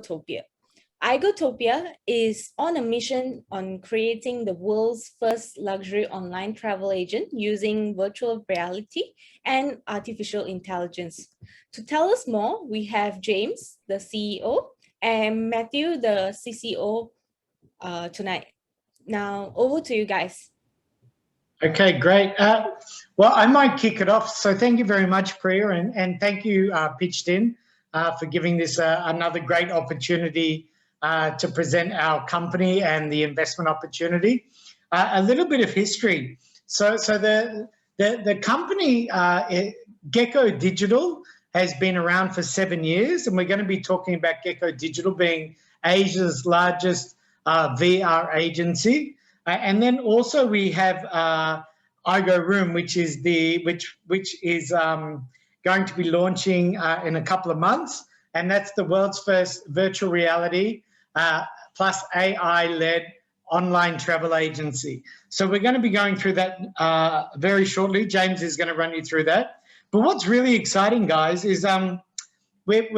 Igotopia. Igotopia is on a mission on creating the world's first luxury online travel agent using virtual reality and artificial intelligence. To tell us more, we have James, the CEO, and Matthew, the CCO, tonight. Now, over to you guys. Okay, great. Well, I might kick it off. So thank you very much, Priya, and thank you, pitchIN, for giving this another great opportunity to present our company and the investment opportunity. A little bit of history. So the company, Gecko Digital, has been around for 7 years, and we're going to be talking about Gecko Digital being Asia's largest VR agency. And then also we have Igo which is going to be launching in a couple of months, and that's the world's first virtual reality plus AI-led online travel agency. So we're going to be going through that very shortly. James is going to run you through that. But what's really exciting, guys, is we're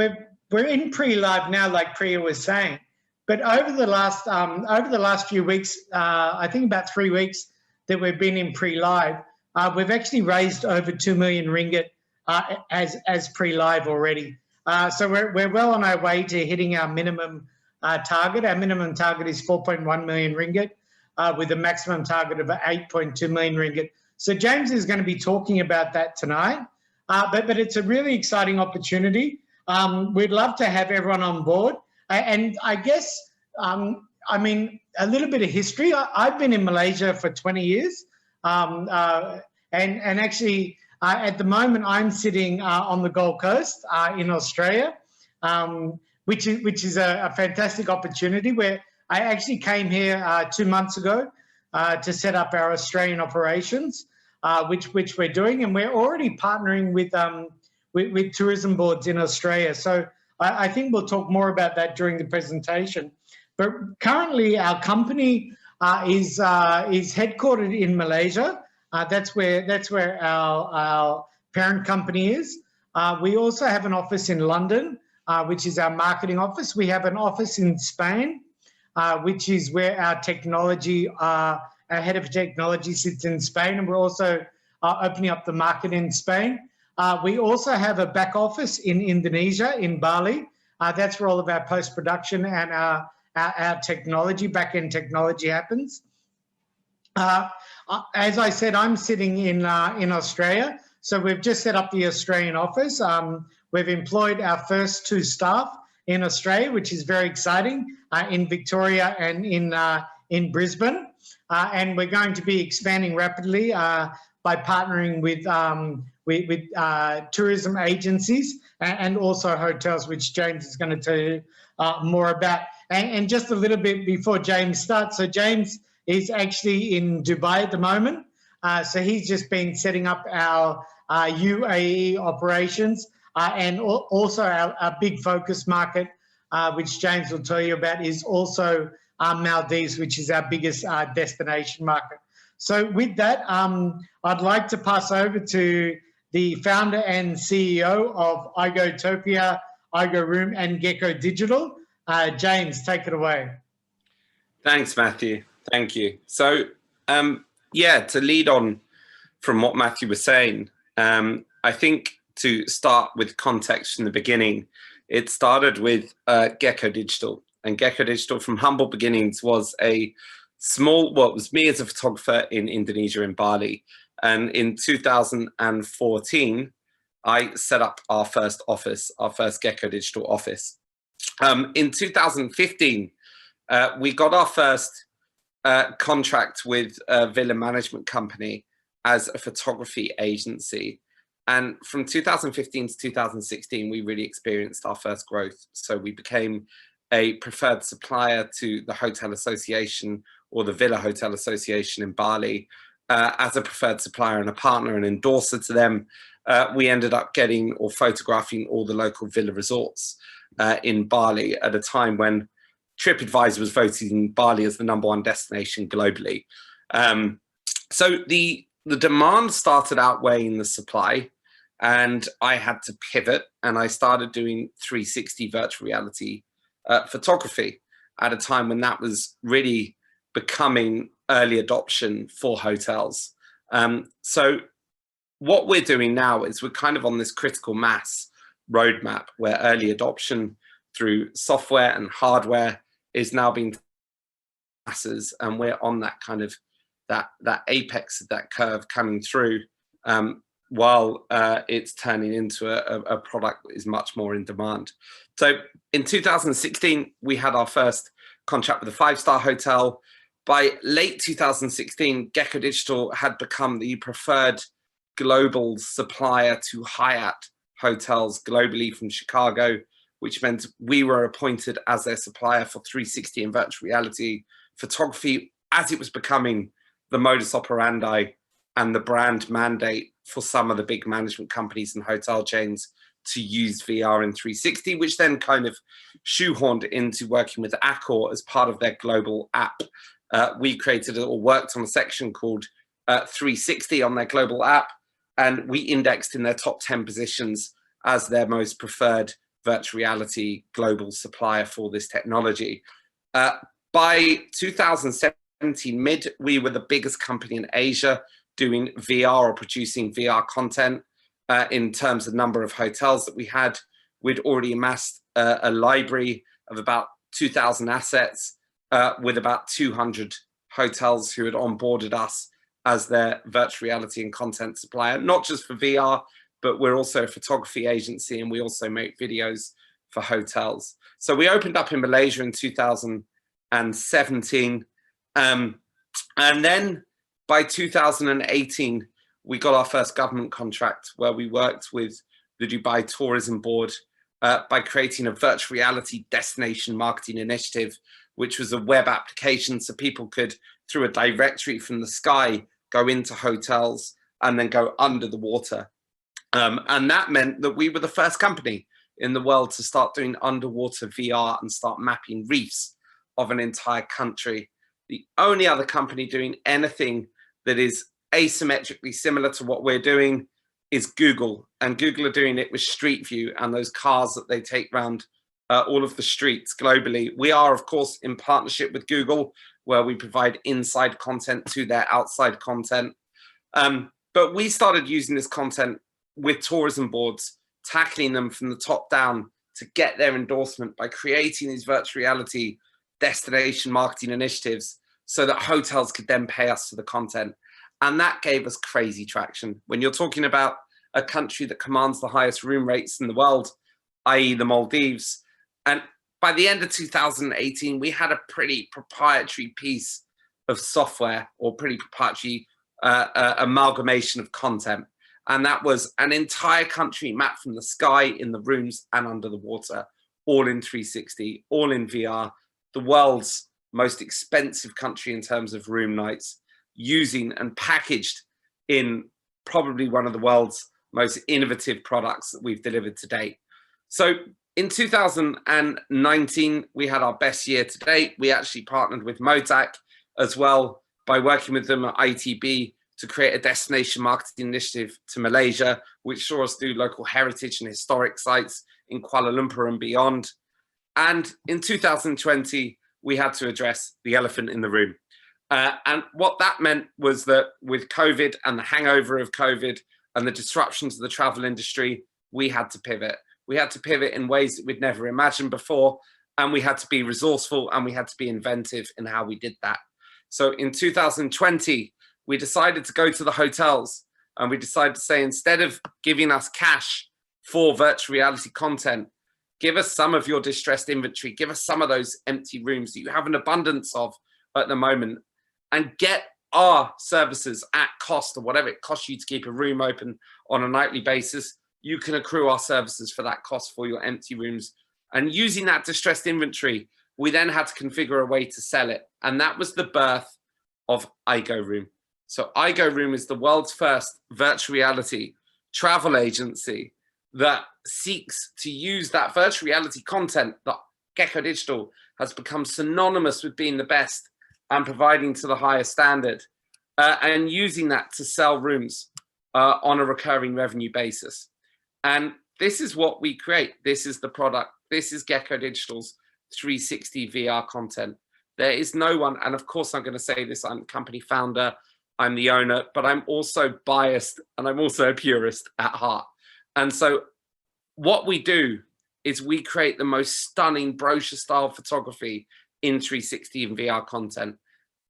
in pre-live now, like Priya was saying. But over the last few weeks, I think about 3 weeks that we've been in pre-live, we've actually raised over 2 million ringgit as pre-live already. So we're well on our way to hitting our minimum target. Our minimum target is 4.1 million ringgit with a maximum target of 8.2 million ringgit. So James is going to be talking about that tonight. But it's a really exciting opportunity. We'd love to have everyone on board. And I guess, I mean, a little bit of history. I've been in Malaysia for 20 years. And actually, at the moment, I'm sitting on the Gold Coast in Australia, which is a fantastic opportunity where I actually came here 2 months ago to set up our Australian operations, which we're doing. And we're already partnering with tourism boards in Australia. So I think we'll talk more about that during the presentation. But currently, our company is headquartered in Malaysia. That's where our parent company is. We also have an office in London, which is our marketing office. We have an office in Spain, which is where our technology, our head of technology sits in Spain, and we're also opening up the market in Spain. We also have a back office in Indonesia, in Bali. That's where all of our post-production and our technology, back-end technology happens. As I said, I'm sitting in Australia. So we've just set up the Australian office. We've employed our first 2 staff in Australia, which is very exciting, in Victoria and in Brisbane. And we're going to be expanding rapidly by partnering with tourism agencies and also hotels, which James is going to tell you more about. And just a little bit before James starts, so James is actually in Dubai at the moment. So he's just been setting up our UAE operations and also our big focus market, which James will tell you about, is also Maldives, which is our biggest destination market. So with that, I'd like to pass over to the founder and CEO of Igotopia, Igo and Gecko Digital. James, take it away. Thanks, Matthew. Thank you. So, yeah, to lead on from what Matthew was saying, I think to start with context from the beginning, it started with Gecko Digital. And Gecko Digital, from humble beginnings, was a small, well, it was me as a photographer in Indonesia, in Bali. And in 2014, I set up our first office, our first Gecko Digital office. In 2015, we got our first contract with a villa management company as a photography agency. And from 2015 to 2016, we really experienced our first growth. So we became a preferred supplier to the Hotel Association, or the Villa Hotel Association in Bali, as a preferred supplier and a partner and endorser to them. We ended up getting or photographing all the local villa resorts in Bali at a time when TripAdvisor was voting Bali as the #1 destination globally. So the demand started outweighing the supply, and I had to pivot, and I started doing 360 virtual reality photography at a time when that was really becoming early adoption for hotels. So what we're doing now is we're kind of on this critical mass roadmap where early adoption through software and hardware is now being masses, and we're on that kind of that apex of that curve coming through, while it's turning into a product that is much more in demand. So in 2016, we had our first contract with a 5-star hotel. By late 2016, Gecko Digital had become the preferred global supplier to Hyatt hotels globally from Chicago, which meant we were appointed as their supplier for 360 and virtual reality photography, as it was becoming the modus operandi and the brand mandate for some of the big management companies and hotel chains to use VR in 360, which then kind of shoehorned into working with Accor as part of their global app. We created or worked on a section called 360 on their global app, and we indexed in their top 10 positions as their most preferred virtual reality global supplier for this technology. By 2017 mid, we were the biggest company in Asia doing VR or producing VR content. In terms of number of hotels that we had, we'd already amassed a library of about 2,000 assets with about 200 hotels who had onboarded us as their virtual reality and content supplier, not just for VR, but we're also a photography agency and we also make videos for hotels. So we opened up in Malaysia in 2017. And then by 2018, we got our first government contract where we worked with the Dubai Tourism Board by creating a virtual reality destination marketing initiative, which was a web application so people could, through a directory from the sky, go into hotels and then go under the water. And that meant that we were the first company in the world to start doing underwater VR and start mapping reefs of an entire country. The only other company doing anything that is asymmetrically similar to what we're doing is Google, and Google are doing it with Street View and those cars that they take around all of the streets globally. We are, of course, in partnership with Google, where we provide inside content to their outside content. But we started using this content with tourism boards, tackling them from the top down to get their endorsement by creating these virtual reality destination marketing initiatives so that hotels could then pay us for the content. And that gave us crazy traction. When you're talking about a country that commands the highest room rates in the world, i.e. the Maldives, and by the end of 2018, we had a pretty proprietary piece of software or pretty proprietary amalgamation of content. And that was an entire country mapped from the sky, in the rooms and under the water, all in 360, all in VR, the world's most expensive country in terms of room nights, using and packaged in probably one of the world's most innovative products that we've delivered to date. So in 2019, we had our best year to date. We actually partnered with Motac as well by working with them at ITB to create a destination marketing initiative to Malaysia, which saw us do local heritage and historic sites in Kuala Lumpur and beyond. And in 2020, we had to address the elephant in the room. And what that meant was that with COVID and the hangover of COVID and the disruptions of the travel industry, we had to pivot. We had to pivot in ways that we'd never imagined before, and we had to be resourceful and we had to be inventive in how we did that. So in 2020, we decided to go to the hotels and we decided to say, instead of giving us cash for virtual reality content, give us some of your distressed inventory, give us some of those empty rooms that you have an abundance of at the moment, and get our services at cost, or whatever it costs you to keep a room open on a nightly basis. You can accrue our services for that cost for your empty rooms. And using that distressed inventory, we then had to configure a way to sell it. And that was the birth of iGoRoom. So iGoRoom is the world's first virtual reality travel agency that seeks to use that virtual reality content that Gecko Digital has become synonymous with being the best and providing to the highest standard, and using that to sell rooms on a recurring revenue basis. And this is what we create. This is the product. This is Gecko Digital's 360 VR content. There is no one, and of course I'm going to say this, I'm a company founder, I'm the owner, but I'm also biased and I'm also a purist at heart. And so what we do is we create the most stunning brochure style photography in 360 and VR content.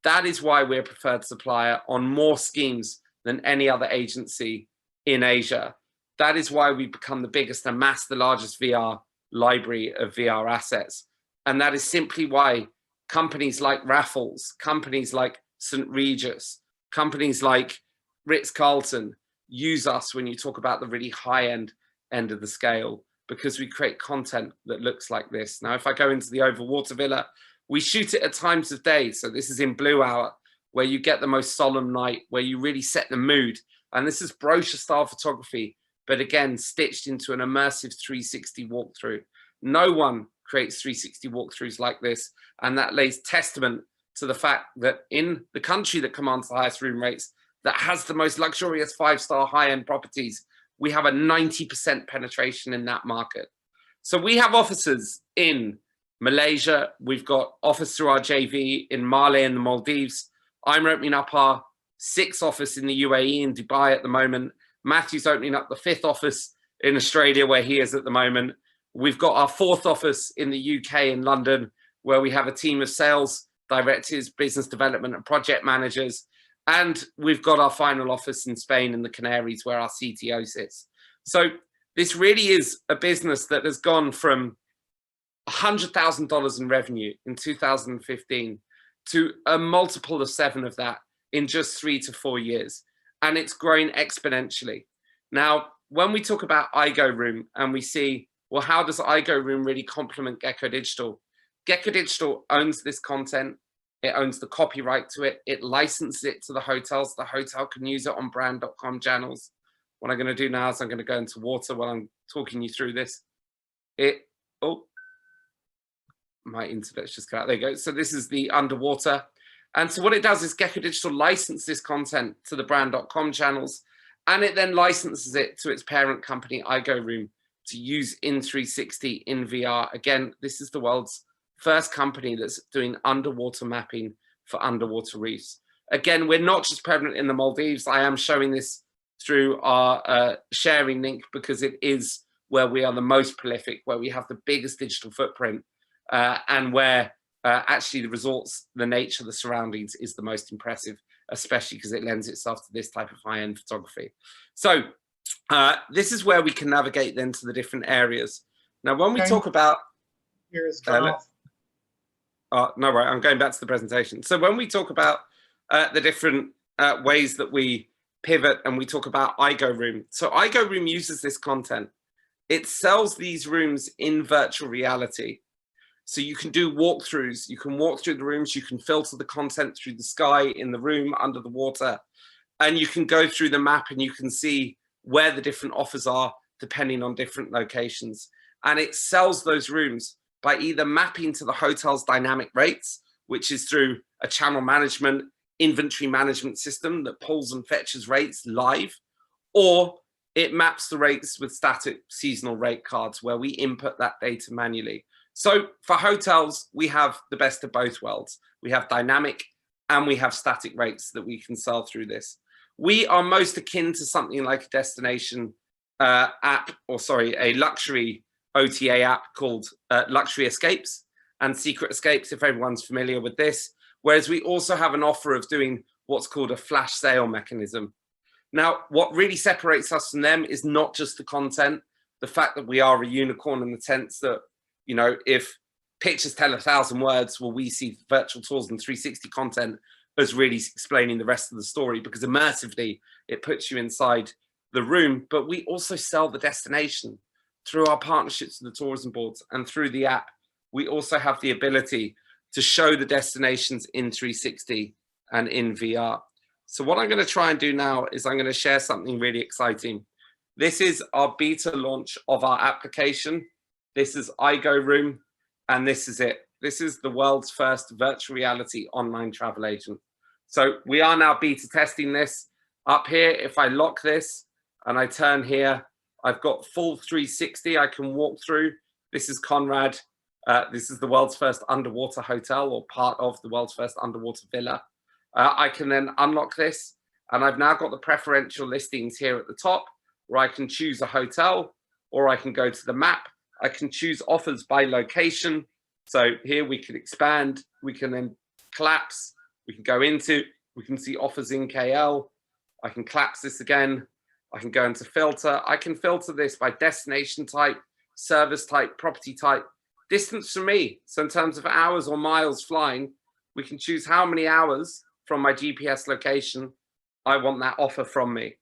That is why we're a preferred supplier on more schemes than any other agency in Asia. That is why we become the biggest and amass the largest VR library of VR assets. And that is simply why companies like Raffles, companies like St. Regis, companies like Ritz-Carlton use us when you talk about the really high end of the scale, because we create content that looks like this. Now, if I go into the Overwater Villa, we shoot it at times of day. So this is in blue hour, where you get the most solemn night, where you really set the mood. And this is brochure style photography, but again, stitched into an immersive 360 walkthrough. No one creates 360 walkthroughs like this. And that lays testament to the fact that in the country that commands the highest room rates, that has the most luxurious 5-star high-end properties, we have a 90% penetration in that market. So we have offices in Malaysia. We've got office through our JV in Mali and the Maldives. I'm opening up our 6th office in the UAE in Dubai at the moment. Matthew's opening up the 5th office in Australia, where he is at the moment. We've got our 4th office in the UK in London, where we have a team of sales directors, business development and project managers. And we've got our final office in Spain in the Canaries, where our CTO sits. So this really is a business that has gone from $100,000 in revenue in 2015 to a multiple of 7 of that in just 3 to 4 years. And it's growing exponentially. Now, when we talk about Igo Room and we see, well, how does Igo Room really complement Gecko Digital? Gecko Digital owns this content. It owns the copyright to it. It licenses it to the hotels. The hotel can use it on brand.com channels. What I'm going to do now is I'm going to go into water while I'm talking you through this. My internet's just cut out. There you go. So this is the underwater. And so what it does is Gecko Digital licenses this content to the brand.com channels, and it then licenses it to its parent company, Igo Room, to use in 360 in VR. Again, this is the world's first company that's doing underwater mapping for underwater reefs. Again, we're not just present in the Maldives. I am showing this through our sharing link because it is where we are the most prolific, where we have the biggest digital footprint, and where actually the resorts, the nature, the surroundings is the most impressive, especially because it lends itself to this type of high-end photography. So this is where we can navigate then to the different areas. Now, when we talk about... no, right, I'm going back to the presentation. So when we talk about the different ways that we pivot and we talk about Igo Room. So Igo Room uses this content. It sells these rooms in virtual reality. So you can do walkthroughs, you can walk through the rooms, you can filter the content through the sky, in the room, under the water, and you can go through the map and you can see where the different offers are depending on different locations. And it sells those rooms by either mapping to the hotel's dynamic rates, which is through a channel management, inventory management system that pulls and fetches rates live, or it maps the rates with static seasonal rate cards where we input that data manually. So for hotels, we have the best of both worlds. We have dynamic and we have static rates that we can sell through this. We are most akin to something like a destination app, or sorry, a luxury OTA app called Luxury Escapes and Secret Escapes, if everyone's familiar with this. Whereas we also have an offer of doing what's called a flash sale mechanism. Now, what really separates us from them is not just the content, the fact that we are a unicorn in the sense that, you know, if pictures tell 1,000 words, well, we see virtual tours and 360 content as really explaining the rest of the story, because immersively it puts you inside the room. But we also sell the destination through our partnerships with the tourism boards, and through the app, we also have the ability to show the destinations in 360 and in VR. So what I'm going to try and do now is I'm going to share something really exciting. This is our beta launch of our application. This is Igo Room, and this is it. This is the world's first virtual reality online travel agent. So we are now beta testing this. Up here, if I lock this and I turn here, I've got full 360 I can walk through. This is Conrad. This is the world's first underwater hotel, or part of the world's first underwater villa. I can then unlock this, and I've now got the preferential listings here at the top, where I can choose a hotel, or I can go to the map. I can choose offers by location. So here we can expand, we can then collapse, we can go into, we can see offers in KL. I can collapse this again. I can go into filter. I can filter this by destination type, service type, property type, distance from me. So in terms of hours or miles flying, we can choose how many hours from my GPS location I want that offer from me.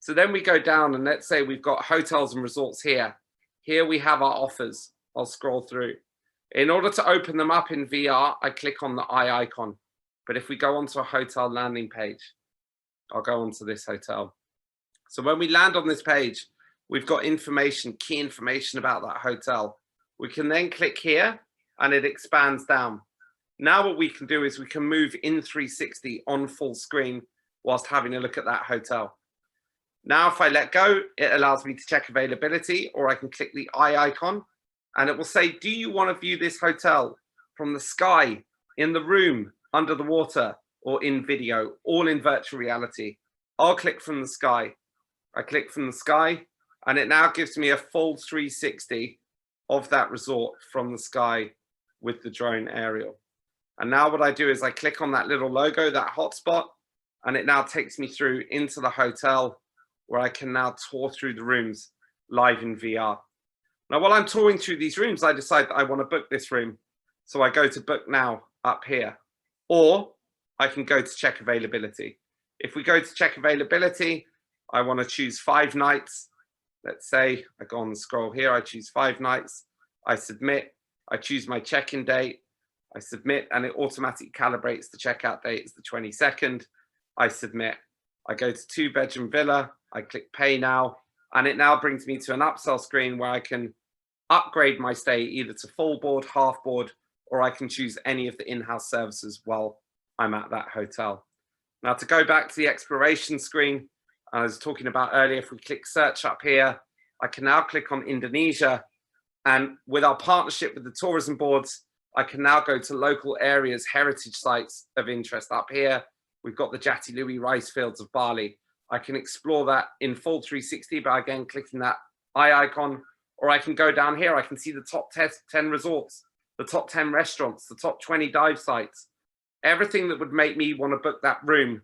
So then we go down, and let's say we've got hotels and resorts here. Here we have our offers. I'll scroll through. In order to open them up in VR, I click on the eye icon. But if we go onto a hotel landing page, I'll go onto this hotel. So when we land on this page, we've got information, key information about that hotel. We can then click here and it expands down. Now what we can do is we can move in 360 on full screen whilst having a look at that hotel. Now if I let go, it allows me to check availability, or I can click the eye icon and it will say, do you want to view this hotel from the sky, in the room, under the water, or in video, all in virtual reality? I'll click from the sky. I click from the sky and it now gives me a full 360 of that resort from the sky with the drone aerial. And now what I do is I click on that little logo, that hotspot, and it now takes me through into the hotel where I can now tour through the rooms live in VR. Now, while I'm touring through these rooms, I decide that I want to book this room. So I go to book now up here, or I can go to check availability. If we go to check availability, I want to choose 5 nights. Let's say I go on the scroll here, I choose 5 nights, I submit, I choose my check-in date, I submit, and it automatically calibrates the checkout date as the 22nd. I submit. I go to 2-bedroom villa, I click pay now, and it now brings me to an upsell screen where I can upgrade my stay either to full board, half board, or I can choose any of the in-house services while I'm at that hotel. Now to go back to the exploration screen, I was talking about earlier, if we click search up here, I can now click on Indonesia, and with our partnership with the tourism boards, I can now go to local areas, heritage sites of interest. Up here, we've got the Jatiluwih rice fields of Bali. I can explore that in full 360 by again clicking that eye icon, or I can go down here, I can see the top 10 resorts, the top 10 restaurants, the top 20 dive sites, everything that would make me want to book that room,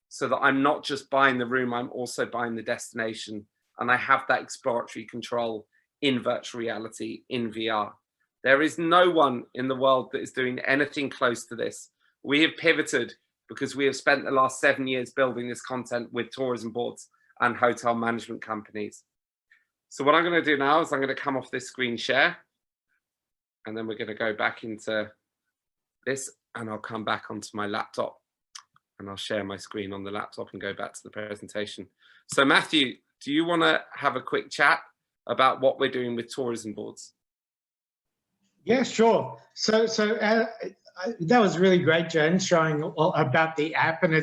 so that I'm not just buying the room, I'm also buying the destination. And I have that exploratory control in virtual reality, in VR. There is no one in the world that is doing anything close to this. We have pivoted because we have spent the last 7 years building this content with tourism boards and hotel management companies. So what I'm going to do now is I'm going to come off this screen share, and then we're going to go back into this, and I'll come back onto my laptop. And I'll share my screen on the laptop and go back to the presentation. So Matthew, do you want to have a quick chat about what we're doing with tourism boards? Yeah, sure. So that was really great, James, showing all about the app, and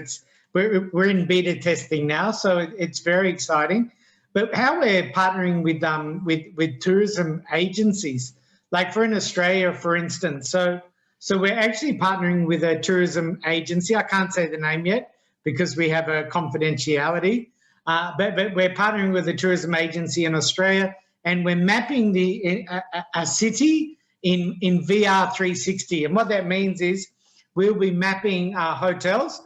we're in beta testing now, so it's very exciting. But how we're partnering with tourism agencies, like for in Australia, for instance. So we're actually partnering with a tourism agency. I can't say the name yet because we have a confidentiality, but we're partnering with a tourism agency in Australia, and we're mapping a city in VR 360. And what that means is we'll be mapping hotels,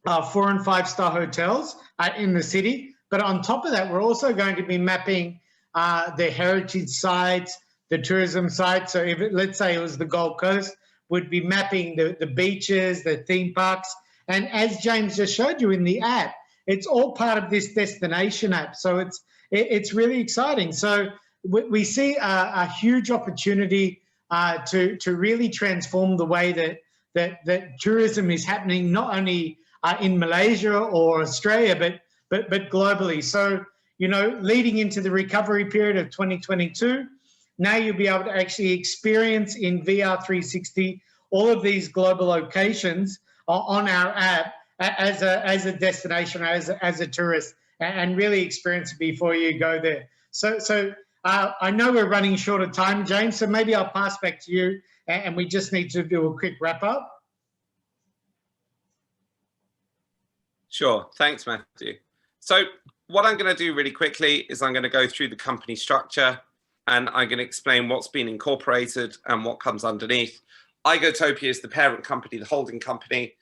4- and 5-star hotels in the city. But on top of that, we're also going to be mapping the heritage sites, the tourism sites. So if let's say it was the Gold Coast, would be mapping the beaches, the theme parks. And as James just showed you in the app, it's all part of this destination app. So it's really exciting. So we see a huge opportunity to really transform the way that tourism is happening, not only in Malaysia or Australia, but globally. So, you know, leading into the recovery period of 2022, now you'll be able to actually experience in VR 360 all of these global locations on our app as a destination, as a tourist, and really experience it before you go there. So I know we're running short of time, James, so maybe I'll pass back to you, and we just need to do a quick wrap up. Sure, thanks, Matthew. So what I'm going to do really quickly is I'm going to go through the company structure, and I'm going to explain what's been incorporated and what comes underneath. Igotopia is the parent company, the holding company.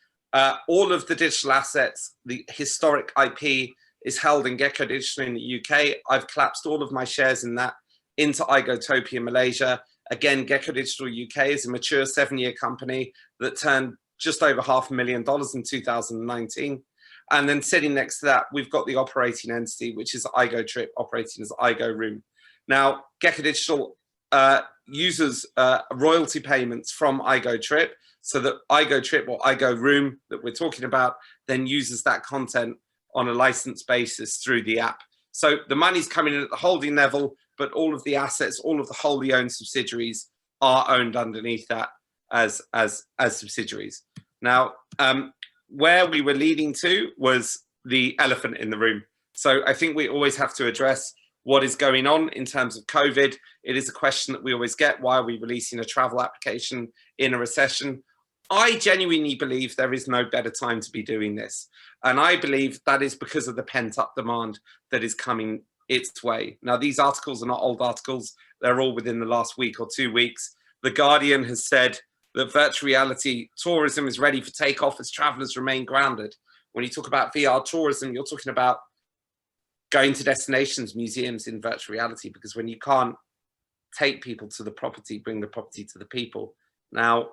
All of the digital assets, the historic IP is held in Gecko Digital in the UK. I've collapsed all of my shares in that into Igotopia Malaysia. Again, Gecko Digital UK is a mature 7-year company that turned just over $500,000 in 2019. And then sitting next to that, we've got the operating entity, which is Igotrip operating as Igo Now, Gecko Digital uses royalty payments from Igotrip, so that Igotrip or Igo that we're talking about then uses that content on a license basis through the app. So the money's coming in at the holding level, but all of the assets, all of the wholly owned subsidiaries are owned underneath that as subsidiaries. Now, where we were leading to was the elephant in the room. So I think we always have to address what is going on in terms of COVID. It is a question that we always get. Why are we releasing a travel application in a recession? I genuinely believe there is no better time to be doing this. And I believe that is because of the pent-up demand that is coming its way. Now, these articles are not old articles. They're all within the last week or 2 weeks. The Guardian has said that virtual reality tourism is ready for takeoff as travelers remain grounded. When you talk about VR tourism, you're talking about going to destinations, museums in virtual reality, because when you can't take people to the property, bring the property to the people. Now,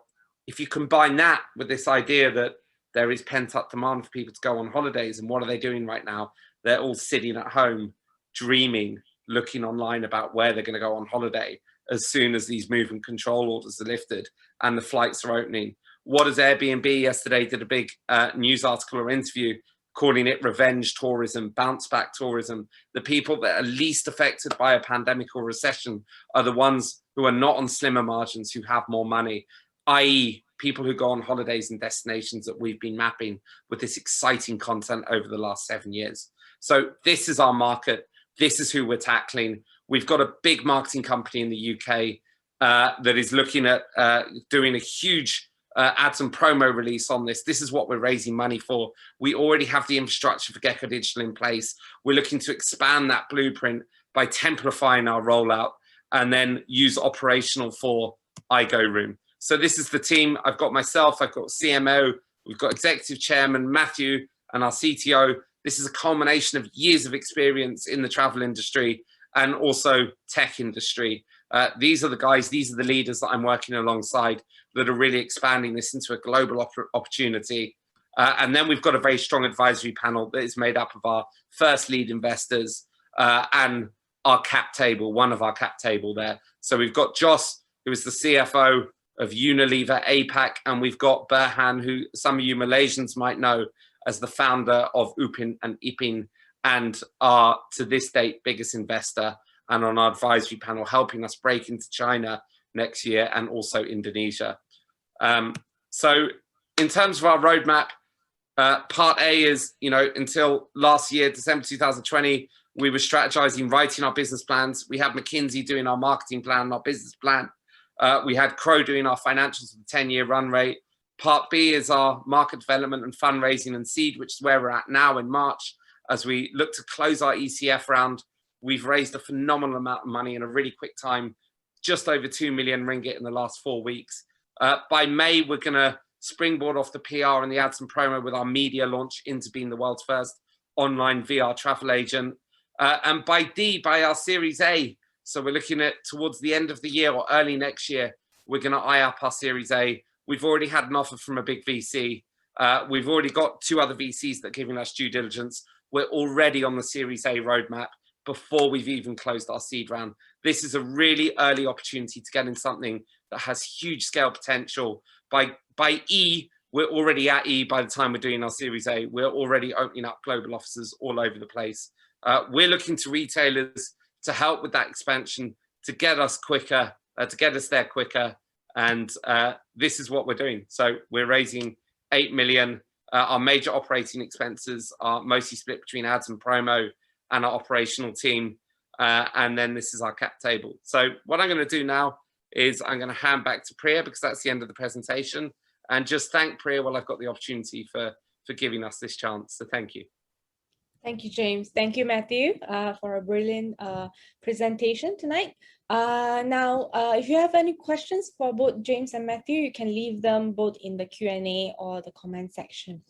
if you combine that with this idea that there is pent-up demand for people to go on holidays, and what are they doing right now? They're all sitting at home, dreaming, looking online about where they're going to go on holiday as soon as these move and control orders are lifted and the flights are opening. What does Airbnb yesterday did a big news article or interview calling it revenge tourism, bounce back tourism. The people that are least affected by a pandemic or recession are the ones who are not on slimmer margins, who have more money, i.e. people who go on holidays and destinations that we've been mapping with this exciting content over the last 7 years. So this is our market. This is who we're tackling. We've got a big marketing company in the UK that is looking at doing a huge ads and promo release on this. This is what we're raising money for. We already have the infrastructure for Gecko Digital in place. We're looking to expand that blueprint by templifying our rollout and then use operational for Igo. So this is the team. I've got myself, I've got CMO, we've got executive chairman, Matthew, and our CTO. This is a culmination of years of experience in the travel industry and also tech industry. These are the guys, these are the leaders that I'm working alongside that are really expanding this into a global opportunity. And then we've got a very strong advisory panel that is made up of our first lead investors and our cap table, one of our cap table there. So we've got Joss, who is the CFO of Unilever APAC, and we've got Berhan, who some of you Malaysians might know as the founder of Upin and Ipin, and our, to this date, biggest investor, and on our advisory panel, helping us break into China next year and also Indonesia. So in terms of our roadmap, part A is, you know, until last year, December 2020, we were strategizing, writing our business plans. We had McKinsey doing our marketing plan, our business plan. We had Crow doing our financials for the 10-year run rate. Part B is our market development and fundraising and seed, which is where we're at now in March. As we look to close our ECF round, we've raised a phenomenal amount of money in a really quick time, just over 2 million ringgit in the last 4 weeks. By May, we're going to springboard off the PR and the ads and promo with our media launch into being the world's first online VR travel agent. And by D, by our Series A. So we're looking at towards the end of the year or early next year, we're going to eye up our Series A. We've already had an offer from a big VC. We've already got 2 other VCs that are giving us due diligence. We're already on the Series A roadmap before we've even closed our seed round. This is a really early opportunity to get in something that has huge scale potential. By E, we're already at E by the time we're doing our Series A. We're already opening up global offices all over the place. We're looking to retailers to help with that expansion, to get us quicker, to get us there quicker. And this is what we're doing. So we're raising 8 million. Our major operating expenses are mostly split between ads and promo and our operational team. and then this is our cap table. So what I'm going to do now is I'm going to hand back to Priya, because that's the end of the presentation, and just thank Priya while I've got the opportunity for giving us this chance. So thank you. Thank you, James. Thank you, Matthew, for a brilliant presentation tonight. Now, if you have any questions for both James and Matthew, you can leave them both in the Q&A or the comment section.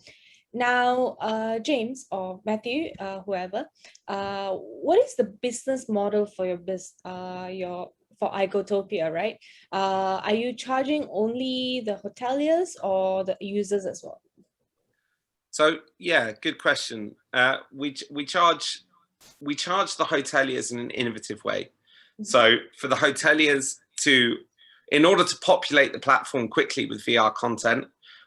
Now, James or Matthew, whoever, what is the business model for your for Igotopia, right? Are you charging only the hoteliers or the users as well? So yeah, good question. We charge the hoteliers in an innovative way. Mm-hmm. So for the hoteliers in order to populate the platform quickly with VR content,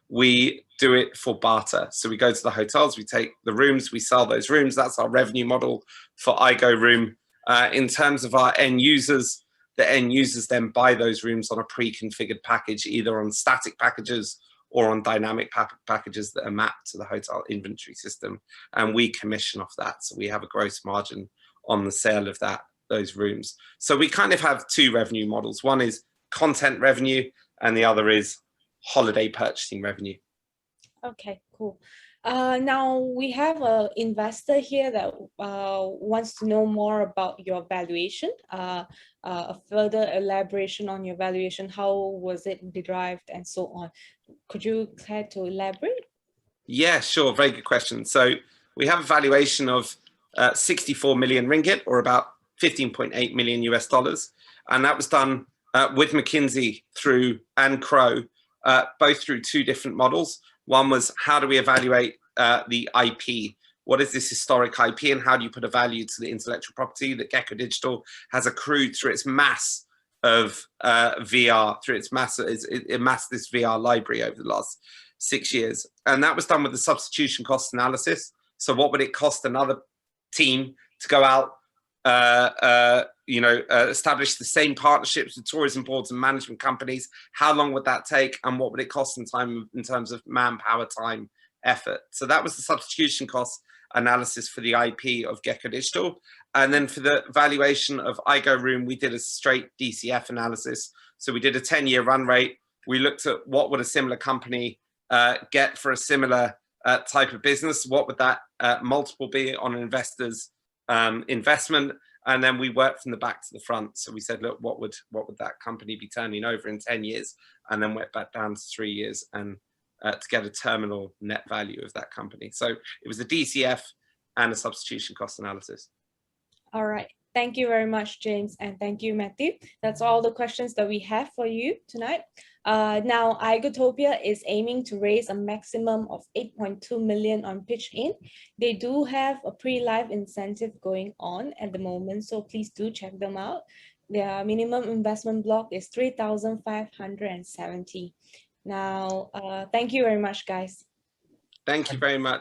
we do it for barter. So we go to the hotels, we take the rooms, we sell those rooms. That's our revenue model for Igo Room. In terms of our end users, the end users then buy those rooms on a pre-configured package, either on static packages or on dynamic packages that are mapped to the hotel inventory system, and we commission off that. So we have a gross margin on the sale of those rooms. So we kind of have two revenue models. One is content revenue, and the other is holiday purchasing revenue. Okay, cool. Now we have an investor here that wants to know more about your valuation, a further elaboration on your valuation. How was it derived and so on? Could you care to elaborate? Yeah, sure. Very good question. So we have a valuation of 64 million ringgit, or about 15.8 million US dollars. And that was done with McKinsey and Crow, both through two different models. One was, how do we evaluate the IP? What is this historic IP, and how do you put a value to the intellectual property that Gecko Digital has accrued through its mass of VR, through its mass, it amassed this VR library over the last 6 years. And that was done with the substitution cost analysis. So what would it cost another team to go out, establish the same partnerships with tourism boards and management companies? How long would that take, and what would it cost in terms of manpower, time, effort? So that was the substitution cost analysis for the IP of Gecko Digital. And then for the valuation of Igo Room, we did a straight DCF analysis. So we did a 10-year run rate. We looked at what would a similar company get for a similar type of business. What would that multiple be on an investor's investment? And then we worked from the back to the front. So we said, look, what would that company be turning over in 10 years? And then went back down to 3 years and to get a terminal net value of that company. So it was a DCF and a substitution cost analysis. All right. Thank you very much, James. And thank you, Matthew. That's all the questions that we have for you tonight. Now, Igotopia is aiming to raise a maximum of 8.2 million on pitchIN. They do have a pre-live incentive going on at the moment, so please do check them out. Their minimum investment block is 3,570. Now, thank you very much, guys. Thank you very much.